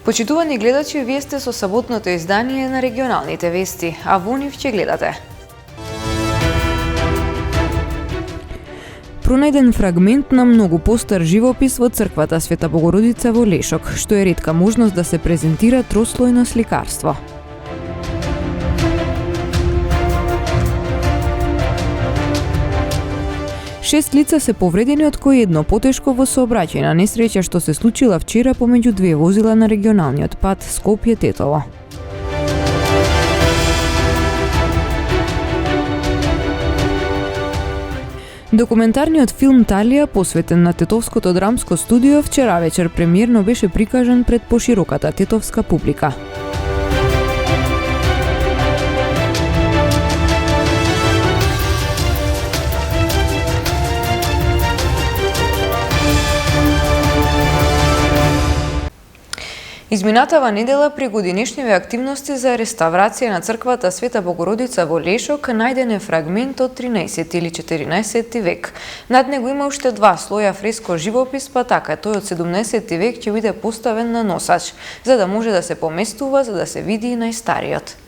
Почитувани гледачи, вие сте со саботното издание на регионалните вести, а во нив ќе гледате. Пронајден фрагмент на многу постар живопис во црквата Света Богородица во Лешок, што е ретка можност да се презентира трослојно сликарство. Шест лица се повредени, од кои едно потешко во сообраќајна несреќа што се случила вчера помеѓу две возила на регионалниот пат Скопје-Тетово. Документарниот филм Талија, посветен на Тетовското драмско студио, вчера вечер премиерно беше прикажан пред пошироката тетовска публика. Изминатава недела при годинешниве активности за реставрација на црквата Света Богородица во Лешок најден е фрагмент од 13 или 14 век. Над него има уште два слоја фреско живопис, па така тој од 17 век ќе биде поставен на носач, за да може да се поместува, за да се види и најстариот.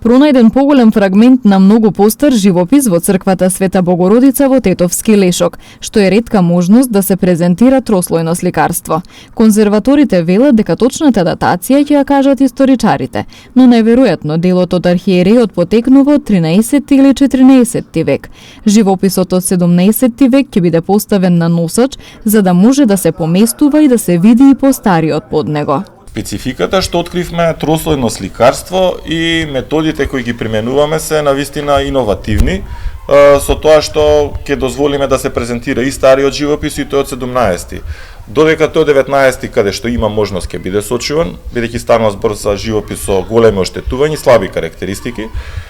Пронајден поголем фрагмент на многу постар живопис во црквата Света Богородица во Тетовски Лешок, што е ретка можност да се презентира трослојно сликарство. Конзерваторите велат дека точната датација ќе ја кажат историчарите, но најверојатно делот од архиерејот потекнува од 13 или 14 век. Живописот од 17 век ќе биде поставен на носач, за да може да се поместува и да се види и постариот под него. Спецификата што откривме трослојно сликарство и методите кои ги применуваме се навистина иновативни, со тоа што ќе дозволиме да се презентира и стариот живопис и тој од 17-ти. Додека тој 19-ти, каде што има можност ќе биде сочуван, бидејќи станува збор за живопис со големи оштетувања и слаби карактеристики,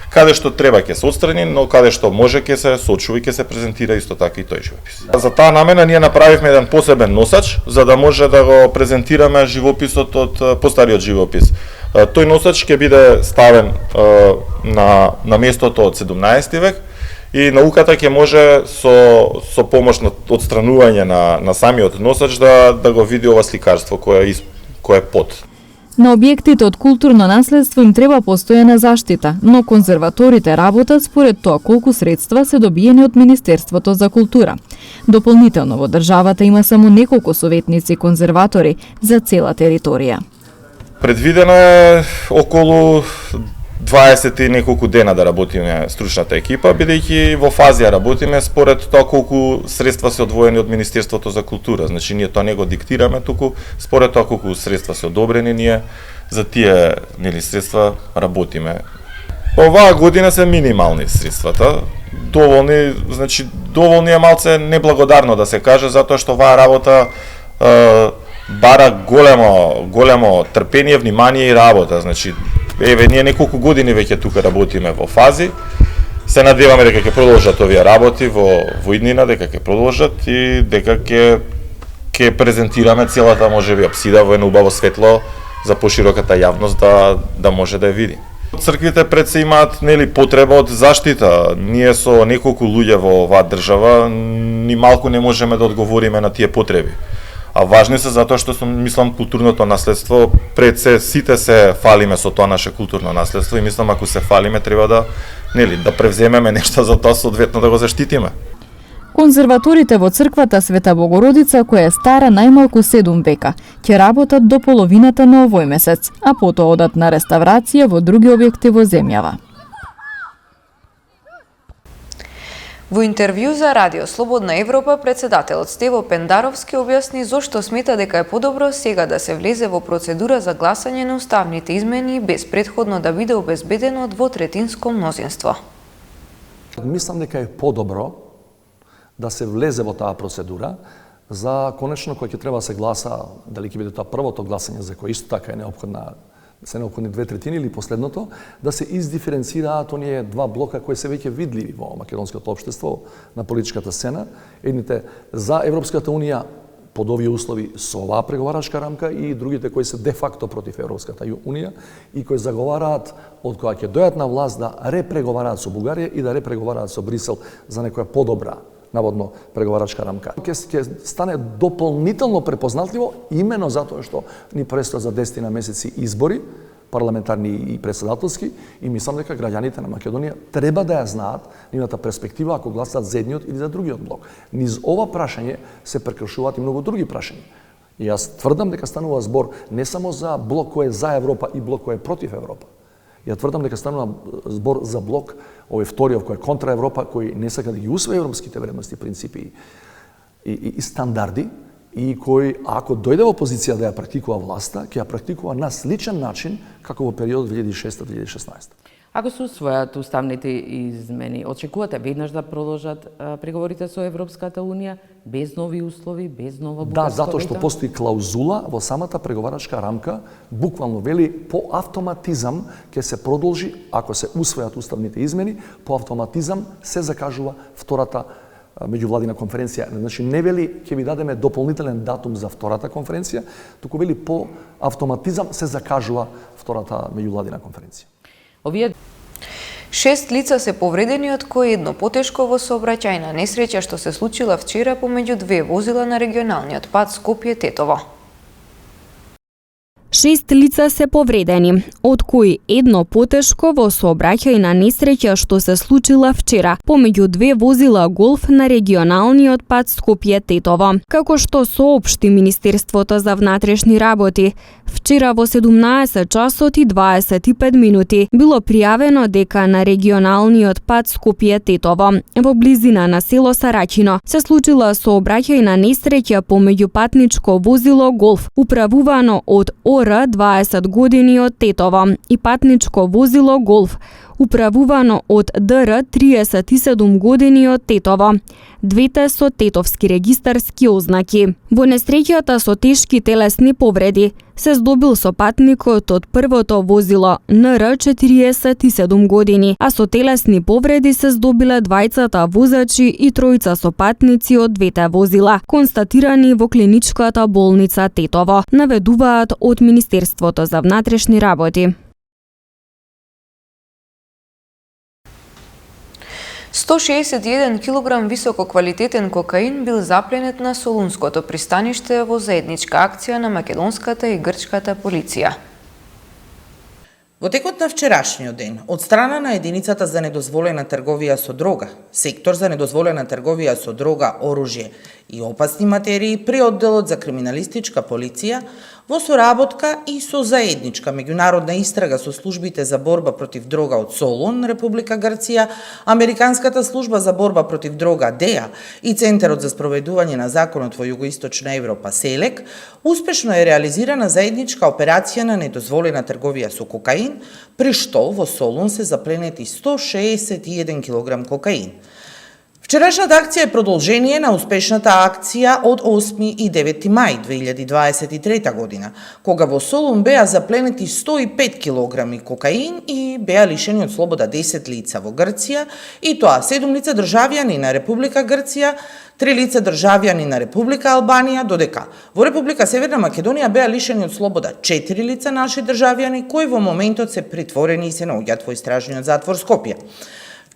каде што треба ќе се отстрани, но каде што може ќе се сочува и ќе се презентира исто така и тој живопис. За таа намена ние направивме еден посебен носач за да може да го презентираме живописот од постариот живопис. Тој носач ќе биде ставен на местото од 17 век и науката ќе може со помош на отстранување на самиот носач да го види ова сликарство кое е под. На објектите од културно наследство им треба постојана заштита, но конзерваторите работат според тоа колку средства се добиени од Министерството за култура. Дополнително во државата има само неколку советници конзерватори за цела територија. Предвидено е околу 20 и неколку дена да работиме стручната екипа, бидејќи во фазија работиме според тоа колку средства се одвоени од Министерството за култура. Значи ние тоа не го диктираме, туку според тоа колку средства се одобрени, ние за тие средства работиме. Оваа година се минимални средствата. Доволни е малце неблагодарно да се каже, затоа што оваа работа бара големо трпение, внимание и работа. Значи, ние неколку години веќе тука работиме во фази. Се надеваме дека ќе продолжат овие работи во иднина, дека ќе продолжат и дека ќе презентираме целата можеби апсида во едно убаво светло за пошироката јавност да може да ја види. Црквите пред се имаат потреба од заштита. Ние со неколку луѓе во оваа држава ни малку не можеме да одговориме на тие потреби. А важни се затоа што мислам културното наследство, пред се сите се фалиме со тоа наше културно наследство и мислам ако се фалиме треба да превземеме нешто за тоа соодветно да го заштитиме. Конзерваторите во црквата Света Богородица, која е стара најмалку 7 века, ќе работат до половината на овој месец, а потоа одат на реставрација во други објекти во земјава. Во интервју за Радио Слободна Европа, председателот Стево Пендаровски објасни зошто смета дека е подобро сега да се влезе во процедура за гласање на уставните измени без претходно да биде обезбедено двотретинско мнозинство. Мислам дека е подобро да се влезе во таа процедура за конечно кој ќе треба да се гласа, дали ќе биде тоа првото гласање за кој исто така е неопходни 2/3 или последното, да се издиференцираат оние два блока кои се веќе видливи во македонското општество на политичката сцена. Едните за Европската унија под овие услови со оваа преговарачка рамка и другите кои се де факто против Европската унија и кои заговараат од кога ќе дојдат на власт да репреговараат со Бугарија и да репреговараат со Брисел за некоја подобра наводно преговарачка рамка. Ќе стане дополнително препознатливо именно затоа што ни престои за 10 месеци избори, парламентарни и председателски, и мислам дека граѓаните на Македонија треба да ја знаат нивната перспектива ако гласат за едниот или за другиот блок. Низ ова прашање се прекршуваат и многу други прашања. И јас тврдам дека станува збор не само за блок кој е за Европа и блок кој е против Европа. Ја тврдам дека станува збор за блок, овој вториот кој е контра Европа, кој не сака да ги усвои европските вредности, принципи и стандарди, и кој, ако дојде во позиција да ја практикува власта, ќе ја практикува на сличен начин како во период 2006-2016. Ако се усвојат уставните измени, очекувате веднаш да продолжат преговорите со Европската Унија без нови услови, без нова бугарска Да, затоа што постои клаузула во самата преговарачка рамка, буквално вели по автоматизам ќе се продолжи, ако се усвојат уставните измени, по автоматизам се закажува втората меѓувладина конференција. Значи не вели ќе ви дадеме дополнителен датум за втората конференција, туку вели по автоматизам се закажува втората меѓувладина конференција. Овие 6 лица се повредени, од кои едно потешко во сообраќајна несреќа што се случила вчера помеѓу две возила на регионалниот пат Скопје-Тетово. 6 лица се повредени, од кои едно потешко во сообраќајна несреќа што се случила вчера помеѓу две возила Голф на регионалниот пат Скопје-Тетово. Како што соопшти Министерството за внатрешни работи, вчера во 17 часот и 25 минути било пријавено дека на регионалниот пат Скопје-Тетово во близина на село Сарачино се случила сообраќајна несреќа помеѓу патничко возило Голф управувано од ОР 20 години од Тетово и патничко возило Голф управувано од ДР 37 години од Тетово, двете со тетовски регистарски ознаки. Во несреќата со тешки телесни повреди се здобил сопатникот од првото возило НР 47 години, а со телесни повреди се здобиле двајцата возачи и тројца сопатници од двете возила, констатирани во клиничката болница Тетово, наведуваат од Министерството за внатрешни работи. 161 килограм висококвалитетен кокаин бил запленет на Солунското пристаниште во заедничка акција на македонската и грчката полиција. Во текот на вчерашниот ден, од страна на единицата за недозволена трговија со дрога, сектор за недозволена трговија со дрога, оружје и опасни материи при одделот за криминалистичка полиција, во соработка и со заедничка меѓународна истрага со службите за борба против дрога од Солун, Република Грција, Американската служба за борба против дрога ДЕА и Центарот за спроведување на законот во Југоисточна Европа СЕЛЕК, успешно е реализирана заедничка операција на недозволена трговија со кокаин, при што во Солун се запленети 161 кг кокаин. Вчерашната акција е продолжение на успешната акција од 8 и 9 мај 2023 година, кога во Солун беа запленети 105 кг кокаин и беа лишени од слобода 10 лица во Грција, и тоа 7 лица државјани на Република Грција, 3 лица државјани на Република Албанија, додека во Република Северна Македонија беа лишени од слобода 4 лица наши државјани, кои во моментот се притворени и се наоѓаат во истражниот затвор Скопје.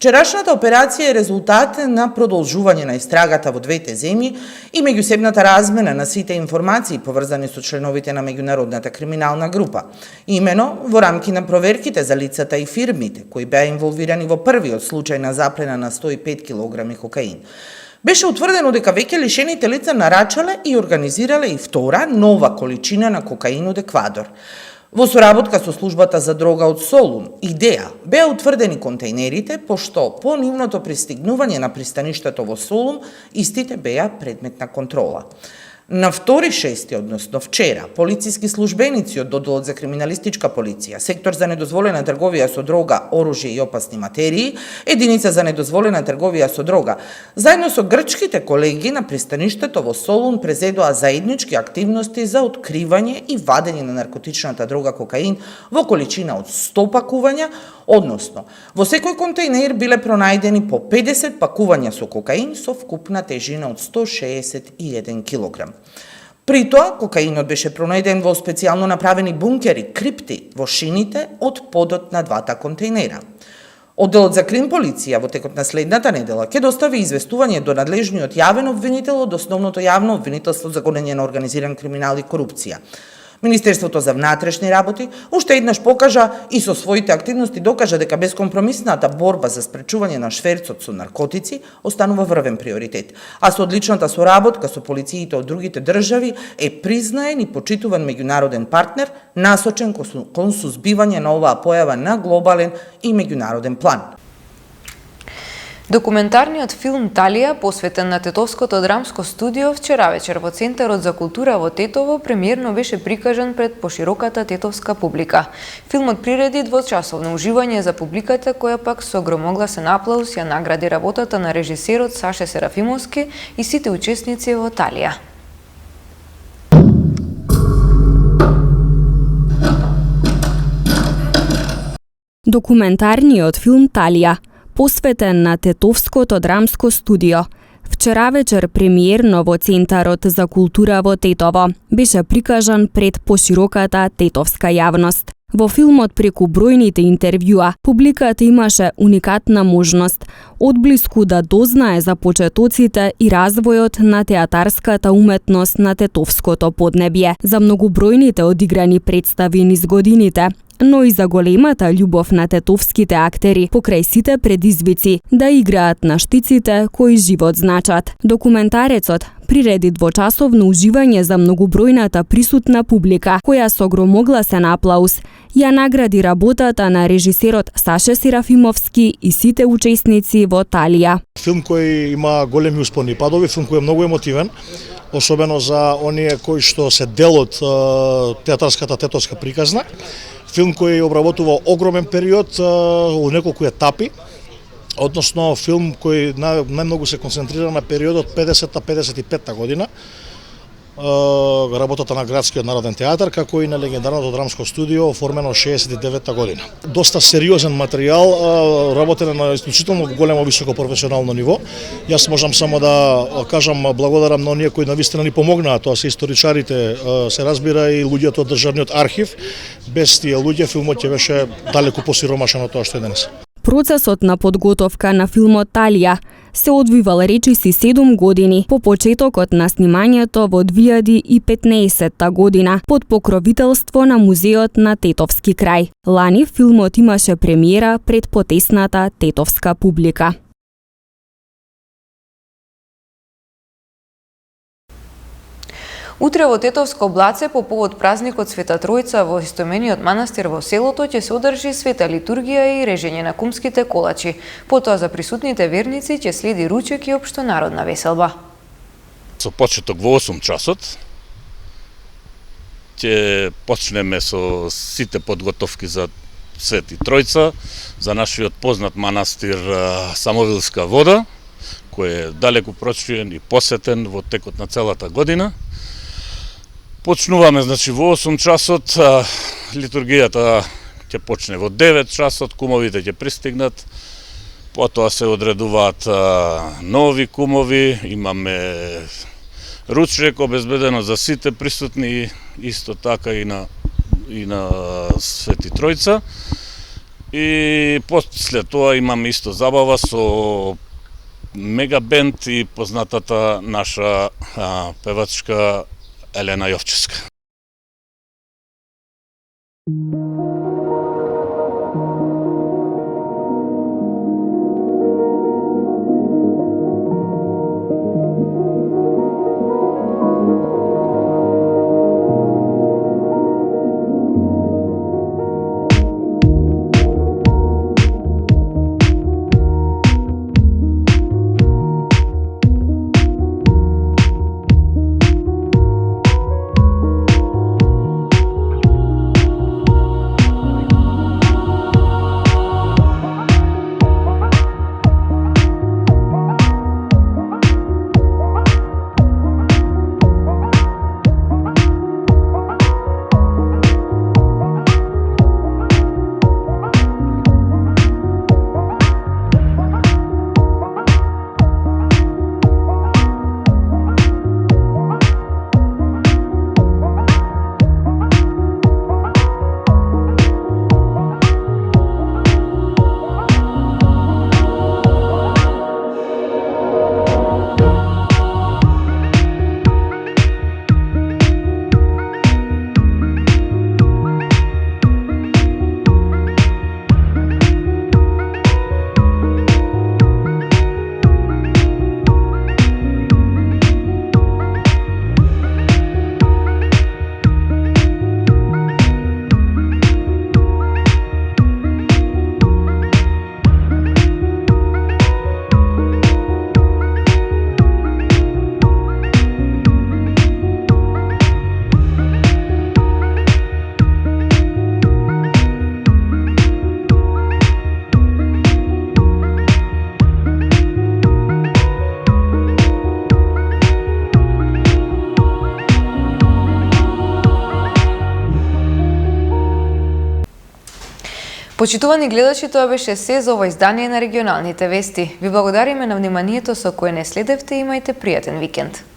Вчерашната операција е резултат на продолжување на истрагата во двете земји и меѓусебната размена на сите информации поврзани со членовите на меѓународната криминална група. Имено во рамки на проверките за лицата и фирмите кои беа инволвирани во првиот случај на заплена на 105 кг кокаин. Беше утврдено дека веќе лишените лица нарачале и организирале и втора нова количина на кокаин од Еквадор. Во соработка со службата за дрога од Солун и ДЕА беа утврдени контејнерите, пошто по нивното пристигнување на пристаништето во Солун истите беа предмет на контрола. На 2.6, односно вчера, полициски службеници од одделот за криминалистичка полиција, сектор за недозволена трговија со дрога, оружје и опасни материи, единица за недозволена трговија со дрога, заедно со грчките колеги на пристаништето во Солун презедоа заеднички активности за откривање и вадење на наркотичната дрога кокаин во количина од 100 пакувања, односно во секој контејнер биле пронајдени по 50 пакувања со кокаин со вкупна тежина од 161 кг. При тоа, кокаинот беше пронајден во специјално направени бункери, крипти во шините од подот на двата контејнера. Одделот за крим полиција во текот на следната недела ќе достави известување до надлежниот јавен обвинител од основното јавно обвинителство за гонење на организиран криминал и корупција. Министерството за внатрешни работи уште еднаш покажа и со своите активности докажа дека безкомпромисната борба за спречување на шверцот со наркотици останува врвен приоритет, а со одличната соработка со полициите од другите држави е признаен и почитуван меѓународен партнер насочен кон сузбивање на оваа појава на глобален и меѓународен план. Документарниот филм Талија, посветен на Тетовското драмско студио, вчера вечер во Центарот за култура во Тетово премиерно беше прикажан пред пошироката тетовска публика. Филмот приреди двочасовно уживање за публиката, која пак со громогласен аплауз ја награди работата на режисерот Саше Серафимовски и сите учесници во Талија. Документарниот филм Талија, посветен на Тетовското драмско студио, вчера вечер премиерно во Центарот за култура во Тетово беше прикажан пред пошироката тетовска јавност. Во филмот преку бројните интервјуа, публиката имаше уникатна можност одблиску да дознае за почетоците и развојот на театарската уметност на тетовското поднебје, за многобројните одиграни представи низ годините, но и за големата љубов на тетовските актери покрај сите предизвици да играат на штиците кои живот значат. Документарецот приреди двочасовно уживање за многобројната присутна публика, која со громогласен аплауз ја награди работата на режисерот Саше Серафимовски и сите учесници во Талија. Филм кој има големи успони и падови, филм кој е многу емотивен, особено за оние кои што се дел од театарската тетовска приказна. Филм кој обработува огромен период, у неколку етапи, односно филм кој најмногу се концентрира на периодот 50-55 година, работата на Градскиот народен театар, како и на легендарното драмско студио, оформено 69 година. Доста сериозен материјал, работен на исклучително големо високо професионално ниво. Јас можам само да кажам благодарам на оние кои навистина ни помогнаа, тоа се историчарите, се разбира и луѓето од државниот архив. Без тие луѓе филмот ќе беше далеку посиромашен од тоа што е денес. Процесот на подготовка на филмот Талија се одвивал речиси 7 години по почетокот на снимањето во 2015 година под покровителство на Музеот на Тетовски крај. Лани филмот имаше премиера пред потесната тетовска публика. Утре во Тетовско Блаце по повод празникот Света Тројца во истоимениот манастир во селото ќе се одржи света литургија и режење на кумските колачи. Потоа за присутните верници ќе следи ручек и општонародна веселба. Со почеток во 8 часот ќе почнеме со сите подготовки за Свети Тројца, за нашиот познат манастир Самовилска вода, кој е далеку прочуен и посетен во текот на целата година. Почнуваме, значи, во 8 часот, литургијата ќе почне во 9 часот, кумовите ќе пристигнат, потоа се одредуваат нови кумови, имаме ручек обезбедено за сите присутни, исто така и на Свети Тројца. И после тоа имаме исто забава со мегабенд и познатата наша певачка Елена Јовчевска. Почитувани гледачи, тоа беше се за ова издание на регионалните вести. Ви благодариме на вниманието со кое не следевте и имајте пријатен викенд.